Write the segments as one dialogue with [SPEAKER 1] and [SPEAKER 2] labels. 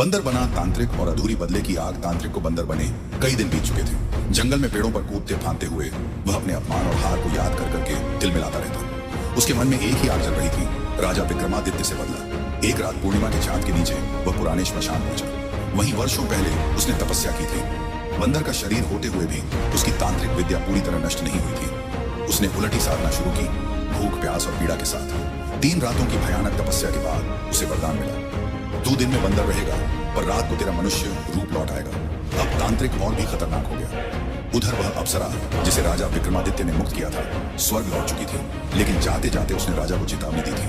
[SPEAKER 1] बंदर बना तांत्रिक और अधूरी बदले की आग तांत्रिक को बंदर बने कई दिन बीत चुके थे। जंगल में पेड़ों पर कूदते फांदते हुए वह अपने अपमान और हार को याद कर करके दिल मिलाता रहता। उसके मन में एक ही आग जल रही थी, राजा विक्रमादित्य से बदला। एक रात पूर्णिमा के चांद के नीचे वह पुराने श्मशान पहुंचा। वहीं वर्षों पहले उसने तपस्या की थी। बंदर का शरीर होते हुए भी उसकी तांत्रिक विद्या पूरी तरह नष्ट नहीं हुई थी। उसने उलटी साधना शुरू की, भूख प्यास और पीड़ा के साथ। 3 रातों की भयानक तपस्या के बाद उसे वरदान मिला, तू दिन में बंदर रहेगा पर रात को तेरा मनुष्य रूप लौट आएगा। अब तांत्रिक और भी खतरनाक हो गया। उधर वह अप्सरा जिसे राजा विक्रमादित्य ने मुक्त किया था स्वर्ग लौट चुकी थी, लेकिन जाते जाते उसने राजा को चेतावनी दी थी,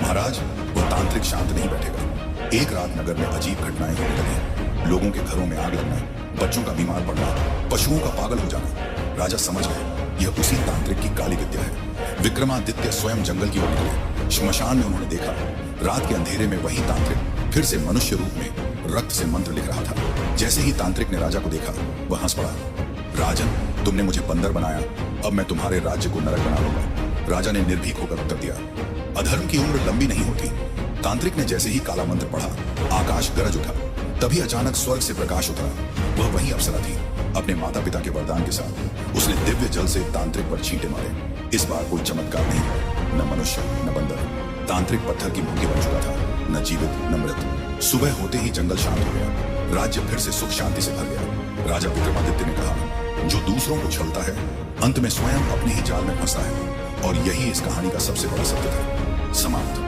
[SPEAKER 1] महाराज वह तांत्रिक शांत नहीं बैठेगा। एक रात नगर में अजीब घटनाएं होने लगी। लोगों के घरों में आग लगना, बच्चों का बीमार पड़ना, पशुओं का पागल हो जाना। राजा समझ गए यह उसी तांत्रिक की काली विद्या है। विक्रमादित्य स्वयं जंगल की ओर निकले। श्मशान में उन्होंने देखा रात के अंधेरे में वही तांत्रिक फिर से मनुष्य रूप में रक्त से मंत्र लिख रहा था। जैसे ही तांत्रिक ने राजा को देखा वह हंस पड़ा, राजन तुमने मुझे बंदर बनाया, अब मैं तुम्हारे राज्य को नरक बना लूंगा। राजा ने निर्भीक होकर उत्तर दिया, अधर्म की उम्र लंबी नहीं होती। तांत्रिक ने जैसे ही काला मंत्र पढ़ा आकाश गरज उठा। तभी अचानक स्वर्ग से प्रकाश उतरा। वह वही अप्सरा थी, अपने माता पिता के वरदान के साथ। उसने दिव्य जल से तांत्रिक पर छींटे मारे। इस बार कोई चमत्कार नहीं, न मनुष्य न बंदर। तांत्रिक पत्थर की मूर्ति बन चुका था, न जीवित न मृत। सुबह होते ही जंगल शांत हो गया। राज्य फिर से सुख शांति से भर गया। राजा विक्रमादित्य ने कहा, जो दूसरों को छलता है अंत में स्वयं अपने ही जाल में फंसा है। और यही इस कहानी का सबसे बड़ा सत्य था। समाप्त।